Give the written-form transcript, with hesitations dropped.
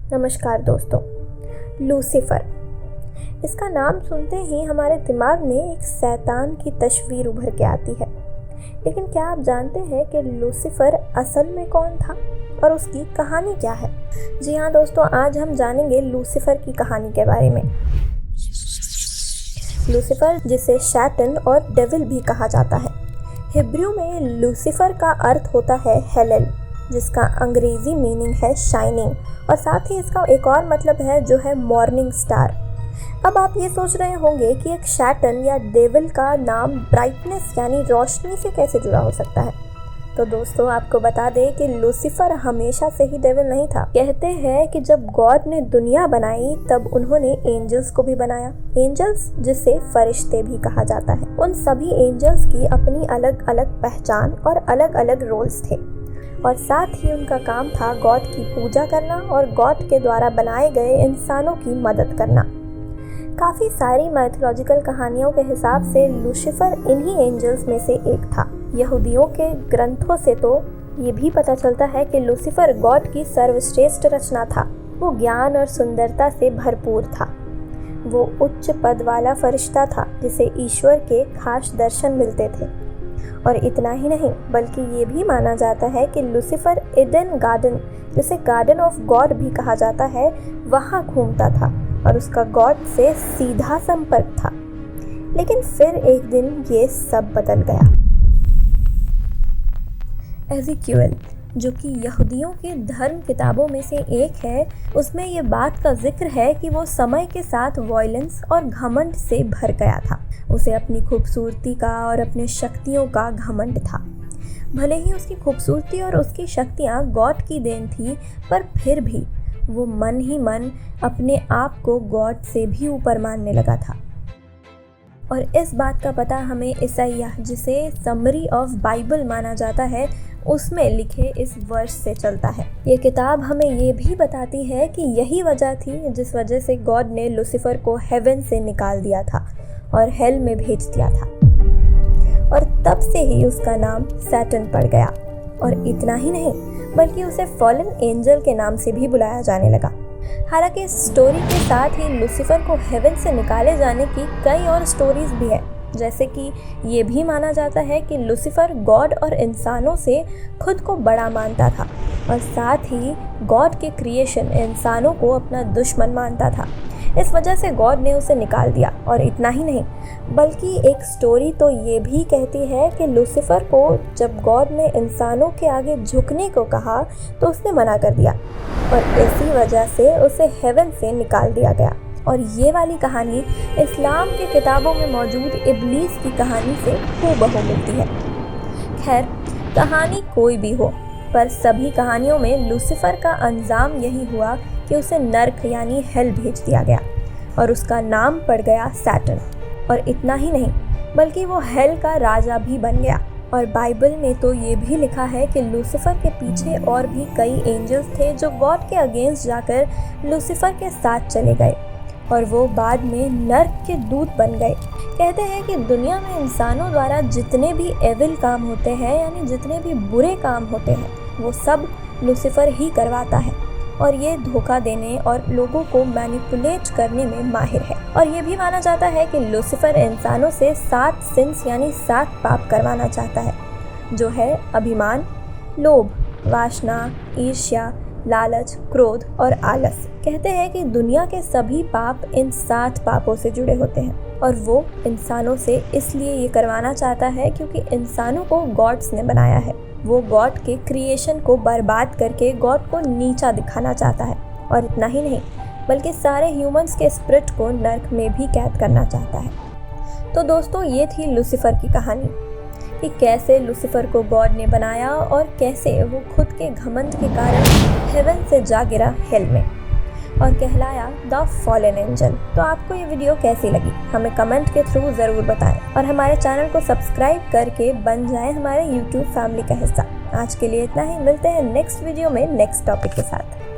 नमस्कार दोस्तों। लूसीफर, इसका नाम सुनते ही हमारे दिमाग में एक शैतान की तस्वीर उभर के आती है। लेकिन क्या आप जानते हैं कि लूसीफर असल में कौन था और उसकी कहानी क्या है? जी हाँ दोस्तों, आज हम जानेंगे लूसीफर की कहानी के बारे में। लूसीफर, जिसे शैतान और डेविल भी कहा जाता है, हिब्रू में लूसीफर का अर्थ होता है हेलेल, जिसका अंग्रेजी मीनिंग है शाइनिंग, और साथ ही इसका एक और मतलब है जो है मॉर्निंग स्टार। अब आप ये सोच रहे होंगे कि एक शैतान या डेविल का नाम ब्राइटनेस यानी रोशनी से कैसे जुड़ा हो सकता है। तो दोस्तों, आपको बता दें कि लूसीफर हमेशा से ही डेविल नहीं था। कहते हैं कि जब गॉड ने दुनिया बनाई तब उन्होंने एंजल्स को भी बनाया। एंजल्स, जिसे फरिश्ते भी कहा जाता है, उन सभी एंजल्स की अपनी अलग अलग पहचान और अलग अलग रोल्स थे, और साथ ही उनका काम था गॉड की पूजा करना और गॉड के द्वारा बनाए गए इंसानों की मदद करना। काफ़ी सारी माइथोलॉजिकल कहानियों के हिसाब से लूसीफर इन्हीं एंजल्स में से एक था। यहूदियों के ग्रंथों से तो ये भी पता चलता है कि लूसीफर गॉड की सर्वश्रेष्ठ रचना था। वो ज्ञान और सुंदरता से भरपूर था। वो उच्च पद वाला फरिश्ता था जिसे ईश्वर के खास दर्शन मिलते थे। और इतना ही नहीं, बल्कि ये भी माना जाता है कि लूसीफर ईडन गार्डन, जिसे गार्डन ऑफ गॉड भी कहा जाता है, वहाँ घूमता था और उसका गॉड से सीधा संपर्क था। लेकिन फिर एक दिन ये सब बदल गया। एज़ेकिएल, जो कि यहूदियों के धर्म किताबों में से एक है, उसमें ये बात का जिक्र है कि वो समय के साथ वॉयलेंस और घमंड से भर गया था। उसे अपनी खूबसूरती का और अपने शक्तियों का घमंड था। भले ही उसकी खूबसूरती और उसकी शक्तियाँ गॉड की देन थी, पर फिर भी वो मन ही मन अपने आप को गॉड से भी ऊपर मानने लगा था। और इस बात का पता हमें ईसाइया, जिसे समरी ऑफ बाइबल माना जाता है, उसमें लिखे इस वर्ष से चलता है। ये किताब हमें ये भी बताती है कि यही वजह थी जिस वजह से गॉड ने लूसीफर को हेवन से निकाल दिया था और हेल में भेज दिया था, और तब से ही उसका नाम सैटन पड़ गया। और इतना ही नहीं, बल्कि उसे फॉलन एंजल के नाम से भी बुलाया जाने लगा। हालांकि इस स्टोरी के साथ ही लूसीफर को हेवन से निकाले जाने की कई और स्टोरीज भी है। जैसे कि ये भी माना जाता है कि लूसीफर गॉड और इंसानों से खुद को बड़ा मानता था, और साथ ही गॉड के क्रिएशन इंसानों को अपना दुश्मन मानता था। इस वजह से गॉड ने उसे निकाल दिया। और इतना ही नहीं, बल्कि एक स्टोरी तो ये भी कहती है कि लूसीफर को जब गॉड ने इंसानों के आगे झुकने को कहा तो उसने मना कर दिया, और इसी वजह से उसे हेवन से निकाल दिया गया। और ये वाली कहानी इस्लाम के किताबों में मौजूद इब्लीस की कहानी से हूबहू मिलती है। खैर, कहानी कोई भी हो, पर सभी कहानियों में लूसीफर का अंजाम यही हुआ कि उसे नर्क यानी हेल भेज दिया गया, और उसका नाम पड़ गया सैटन। और इतना ही नहीं, बल्कि वो हेल का राजा भी बन गया। और बाइबल में तो ये भी लिखा है कि लूसीफर के पीछे और भी कई एंजल्स थे जो गॉड के अगेंस्ट जाकर लूसीफर के साथ चले गए, और वो बाद में नर्क के दूत बन गए। कहते हैं कि दुनिया में इंसानों द्वारा जितने भी एविल काम होते हैं, यानी जितने भी बुरे काम होते हैं, वो सब लूसीफर ही करवाता है, और ये धोखा देने और लोगों को मैनिपुलेट करने में माहिर है। और ये भी माना जाता है कि लूसीफर इंसानों से 7 सिंस यानी 7 पाप करवाना चाहता है, जो है अभिमान, लोभ, वासना, ईर्ष्या, लालच, क्रोध और आलस। कहते हैं कि दुनिया के सभी पाप इन 7 पापों से जुड़े होते हैं, और वो इंसानों से इसलिए ये करवाना चाहता है क्योंकि इंसानों को गॉड्स ने बनाया है। वो गॉड के क्रिएशन को बर्बाद करके गॉड को नीचा दिखाना चाहता है। और इतना ही नहीं, बल्कि सारे ह्यूमंस के स्पिरिट को नर्क में भी कैद करना चाहता है। तो दोस्तों, ये थी लूसीफर की कहानी कि कैसे लूसीफर को गॉड ने बनाया और कैसे वो खुद के घमंड के कारण हेवन से जा गिरा हेल में और कहलाया द फॉलन एंजल। तो आपको ये वीडियो कैसी लगी हमें कमेंट के थ्रू ज़रूर बताएं, और हमारे चैनल को सब्सक्राइब करके बन जाएं हमारे यूट्यूब फैमिली का हिस्सा। आज के लिए इतना ही, मिलते हैं नेक्स्ट वीडियो में नेक्स्ट टॉपिक के साथ।